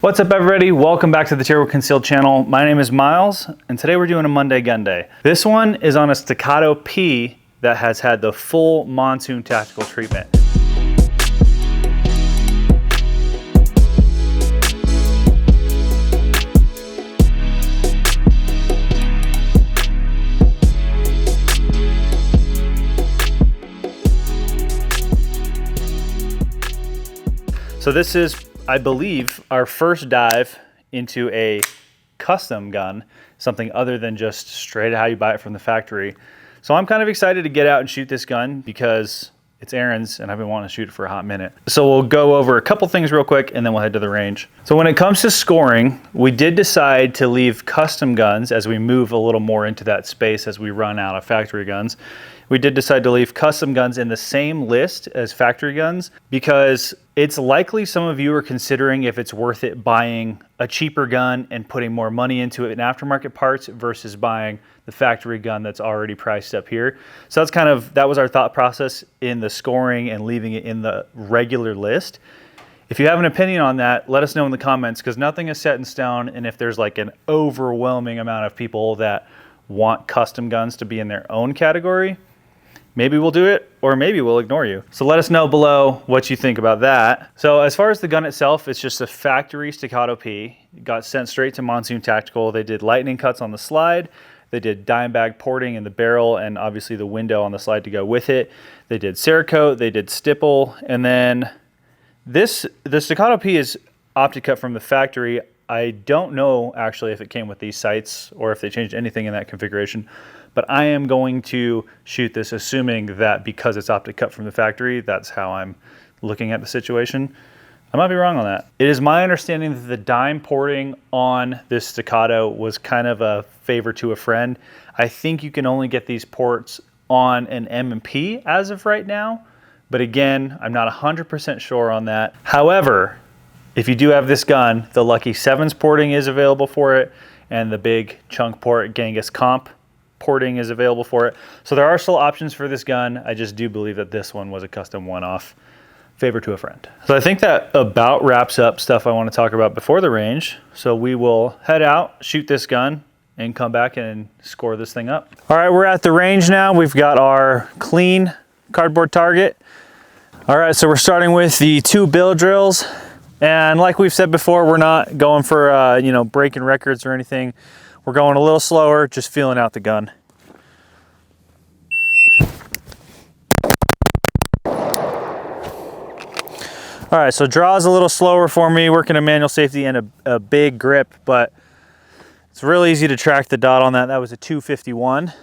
What's up everybody, welcome back to the Terrible Concealed channel. My name is Miles, and today we're doing a Monday gun day. This one is on a Staccato P that has had the full Monsoon Tactical treatment. So this is, I believe, our first dive into a custom gun, something other than just straight how you buy it from the factory. So I'm kind of excited to get out and shoot this gun because it's Aaron's and I've been wanting to shoot it for a hot minute. So we'll go over a couple things real quick and then we'll head to the range. So when it comes to scoring, we did decide to leave custom guns as we move a little more into that space as we run out of factory guns. We did decide to leave custom guns in the same list as factory guns because it's likely some of you are considering if it's worth it buying a cheaper gun and putting more money into it in aftermarket parts versus buying the factory gun that's already priced up here. So that was our thought process in the scoring and leaving it in the regular list. If you have an opinion on that, let us know in the comments because nothing is set in stone, and if there's like an overwhelming amount of people that want custom guns to be in their own category, maybe we'll do it, or maybe we'll ignore you. So let us know below what you think about that. So as far as the gun itself, it's just a factory Staccato P. It got sent straight to Monsoon Tactical. They did lightning cuts on the slide. They did dime bag porting in the barrel and obviously the window on the slide to go with it. They did Cerakote, they did stipple, and then the Staccato P is optic cut from the factory. I don't know actually if it came with these sights or if they changed anything in that configuration, but I am going to shoot this assuming that because it's optic cut from the factory, that's how I'm looking at the situation. I might be wrong on that. It is my understanding that the dime porting on this Staccato was kind of a favor to a friend. I think you can only get these ports on an M&P as of right now, but again, I'm not 100% sure on that. However, if you do have this gun, the Lucky 7's porting is available for it, and the big chunk port Genghis Comp porting is available for it. So there are still options for this gun. I just do believe that this one was a custom one-off. Favor to a friend. So I think that about wraps up stuff I want to talk about before the range. So we will head out, shoot this gun, and come back and score this thing up. All right, we're at the range now. We've got our clean cardboard target. All right, so we're starting with the 2 bill drills. And like we've said before, we're not going for, breaking records or anything. We're going a little slower, just feeling out the gun. All right, so draw is a little slower for me, working a manual safety and a big grip, but it's really easy to track the dot on that. That was a 251.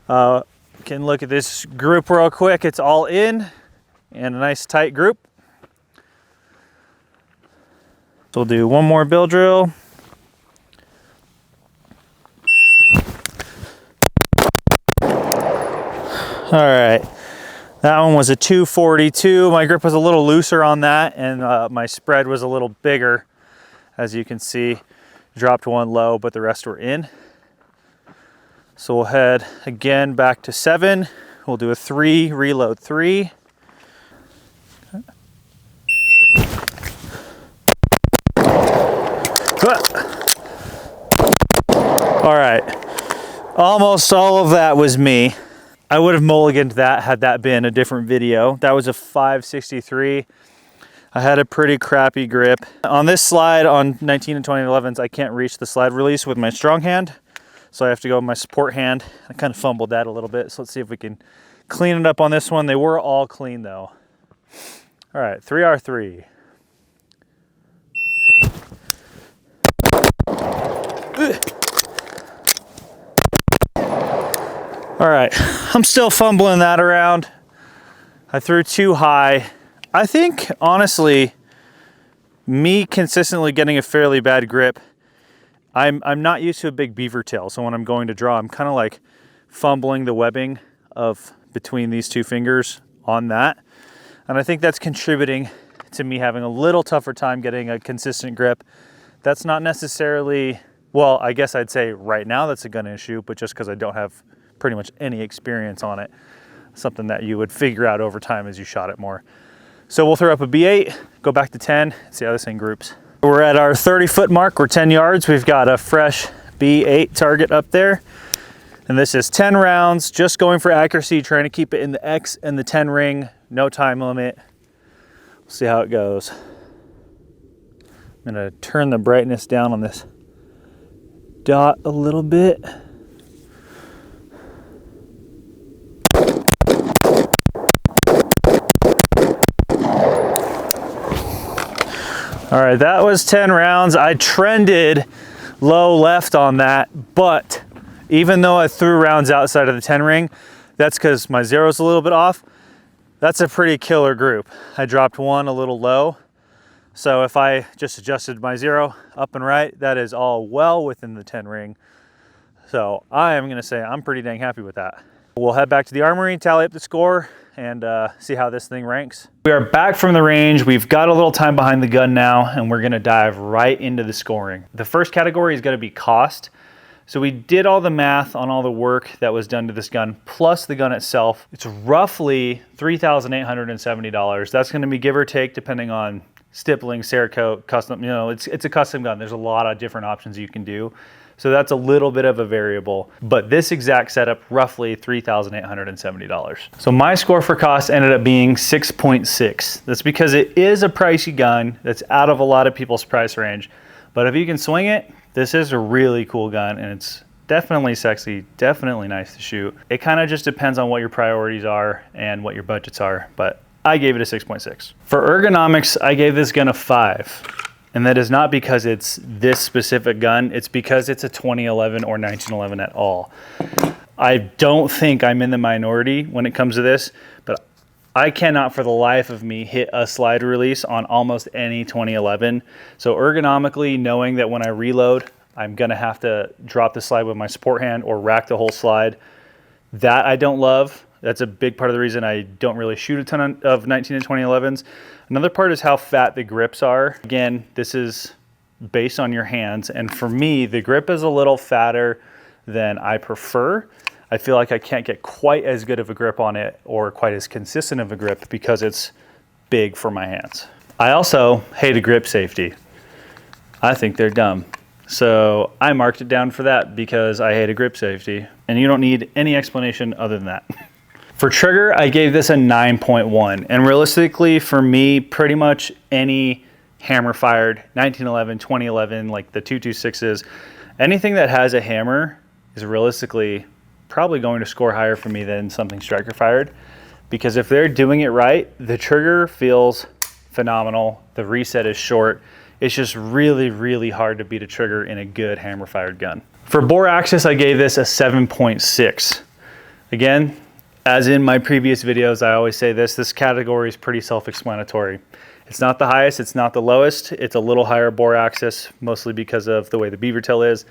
Can look at this group real quick. It's all in and a nice tight group. So we'll do one more bill drill. All right. That one was a 242. My grip was a little looser on that, and my spread was a little bigger. As you can see, dropped one low, but the rest were in. So we'll head again back to 7. We'll do a 3, reload 3. All right, almost all of that was me. I would have mulliganed that had that been a different video. That was a 563. I had a pretty crappy grip. On this slide on 19 and 2011s, I can't reach the slide release with my strong hand, so I have to go with my support hand. I kind of fumbled that a little bit, so let's see if we can clean it up on this one. They were all clean though. All right, 3R3. All right, I'm still fumbling that around. I threw too high. I think, honestly, me consistently getting a fairly bad grip, I'm not used to a big beaver tail, so when I'm going to draw, I'm kind of like fumbling the webbing of between these 2 fingers on that. And I think that's contributing to me having a little tougher time getting a consistent grip. That's not necessarily, well, I guess I'd say right now that's a gun issue, but just because I don't have pretty much any experience on it, something that you would figure out over time as you shot it more. So we'll throw up a B8, go back to 10, see how this thing groups. We're at our 30-foot mark. We're 10 yards. We've got a fresh B8 target up there. And this is 10 rounds, just going for accuracy, trying to keep it in the X and the 10 ring, no time limit. We'll see how it goes. I'm gonna turn the brightness down on this dot a little bit. All right, that was 10 rounds. I trended low left on that, but even though I threw rounds outside of the 10 ring, that's because my zero's a little bit off. That's a pretty killer group. I dropped one a little low. So if I just adjusted my zero up and right, that is all well within the 10 ring. So I am gonna say I'm pretty dang happy with that. We'll head back to the armory, tally up the score, and see how this thing ranks. We are back from the range. We've got a little time behind the gun now, and we're gonna dive right into the scoring. The first category is gonna be cost. So we did all the math on all the work that was done to this gun, plus the gun itself. It's roughly $3,870. That's gonna be give or take depending on stippling, Cerakote, custom, you know, it's a custom gun. There's a lot of different options you can do. So that's a little bit of a variable, but this exact setup, roughly $3,870. So my score for cost ended up being 6.6. That's because it is a pricey gun that's out of a lot of people's price range. But if you can swing it, this is a really cool gun, and it's definitely sexy, definitely nice to shoot. It kind of just depends on what your priorities are and what your budgets are, but I gave it a 6.6. For ergonomics, I gave this gun a 5. And that is not because it's this specific gun, it's because it's a 2011 or 1911 at all. I don't think I'm in the minority when it comes to this, but I cannot for the life of me hit a slide release on almost any 2011. So ergonomically, knowing that when I reload, I'm gonna have to drop the slide with my support hand or rack the whole slide, that I don't love. That's a big part of the reason I don't really shoot a ton of 19 and 2011s. Another part is how fat the grips are. Again, this is based on your hands. And for me, the grip is a little fatter than I prefer. I feel like I can't get quite as good of a grip on it or quite as consistent of a grip because it's big for my hands. I also hate a grip safety. I think they're dumb. So I marked it down for that because I hate a grip safety. And you don't need any explanation other than that. For trigger, I gave this a 9.1. And realistically, for me, pretty much any hammer fired, 1911, 2011, like the 226s, anything that has a hammer is realistically probably going to score higher for me than something striker fired. Because if they're doing it right, the trigger feels phenomenal. The reset is short. It's just really, really hard to beat a trigger in a good hammer fired gun. For bore axis, I gave this a 7.6. Again, as in my previous videos, I always say this category is pretty self-explanatory. It's not the highest, it's not the lowest. It's a little higher bore axis, mostly because of the way the beaver tail is,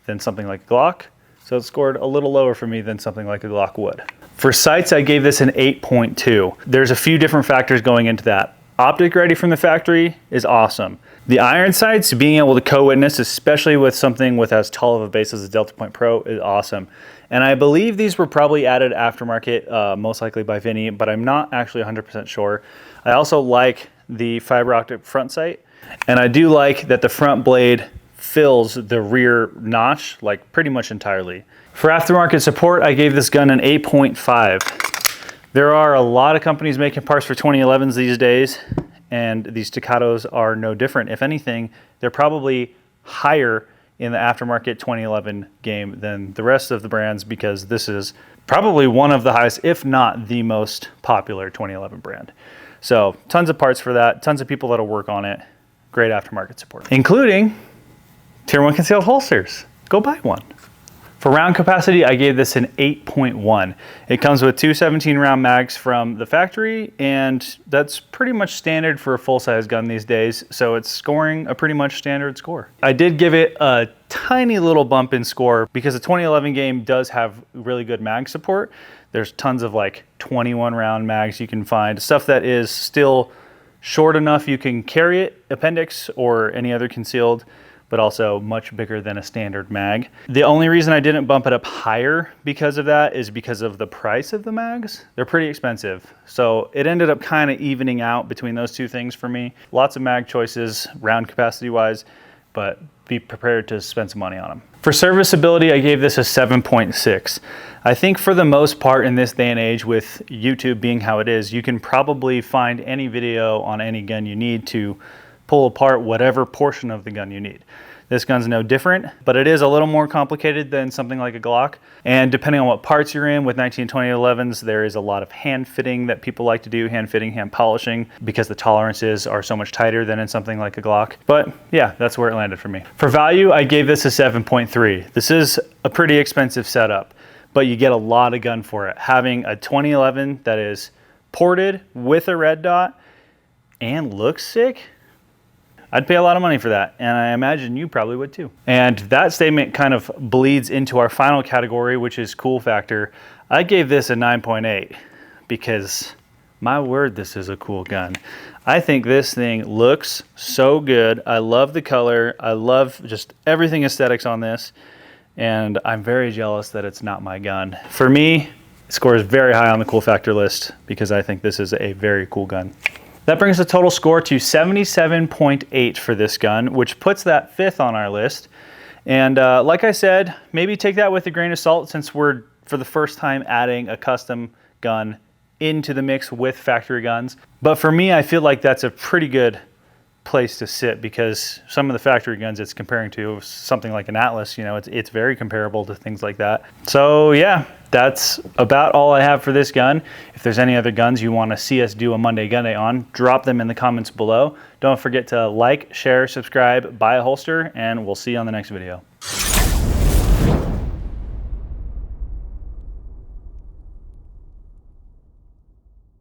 than something like Glock. So it scored a little lower for me than something like a Glock would. For sights, I gave this an 8.2. There's a few different factors going into that. Optic ready from the factory is awesome. The iron sights, being able to co-witness, especially with something with as tall of a base as a Delta Point Pro, is awesome. And I believe these were probably added aftermarket, most likely by Vinny, but I'm not actually 100% sure. I also like the fiber optic front sight, and I do like that the front blade fills the rear notch like pretty much entirely. For aftermarket support, I gave this gun an 8.5. There are a lot of companies making parts for 2011s these days, and these Staccatos are no different. If anything, they're probably higher in the aftermarket 2011 game than the rest of the brands because this is probably one of the highest, if not the most popular 2011 brand. So tons of parts for that, tons of people that'll work on it, great aftermarket support, including Tier 1 concealed holsters. Go buy one. For round capacity, I gave this an 8.1. It comes with two 17-round mags from the factory, and that's pretty much standard for a full-size gun these days, so it's scoring a pretty much standard score. I did give it a tiny little bump in score because the 2011 game does have really good mag support. There's tons of like 21-round mags you can find, stuff that is still short enough you can carry it, appendix, or any other concealed, but also much bigger than a standard mag. The only reason I didn't bump it up higher because of that is because of the price of the mags. They're pretty expensive. So it ended up kind of evening out between those two things for me. Lots of mag choices, round capacity wise, but be prepared to spend some money on them. For serviceability, I gave this a 7.6. I think for the most part in this day and age, with YouTube being how it is, you can probably find any video on any gun you need to pull apart whatever portion of the gun you need. This gun's no different, but it is a little more complicated than something like a Glock. And depending on what parts you're in with 1920-11s, there is a lot of hand fitting that people like to do, hand fitting, hand polishing, because the tolerances are so much tighter than in something like a Glock. But yeah, that's where it landed for me. For value, I gave this a 7.3. This is a pretty expensive setup, but you get a lot of gun for it. Having a 2011 that is ported with a red dot and looks sick, I'd pay a lot of money for that, and I imagine you probably would too. And that statement kind of bleeds into our final category, which is cool factor. I gave this a 9.8 because, my word, this is a cool gun. I think this thing looks so good. I love the color. I love just everything aesthetics on this, and I'm very jealous that it's not my gun. For me, it scores very high on the cool factor list because I think this is a very cool gun. That brings the total score to 77.8 for this gun, which puts that 5th on our list. And like I said, maybe take that with a grain of salt since we're, for the first time, adding a custom gun into the mix with factory guns. But for me, I feel like that's a pretty good place to sit because some of the factory guns it's comparing to, something like an Atlas, you know, it's very comparable to things like that. So yeah, that's about all I have for this gun. If there's any other guns you want to see us do a Monday Gun Day on, drop them in the comments below. Don't forget to like, share, subscribe, buy a holster, and we'll see you on the next video.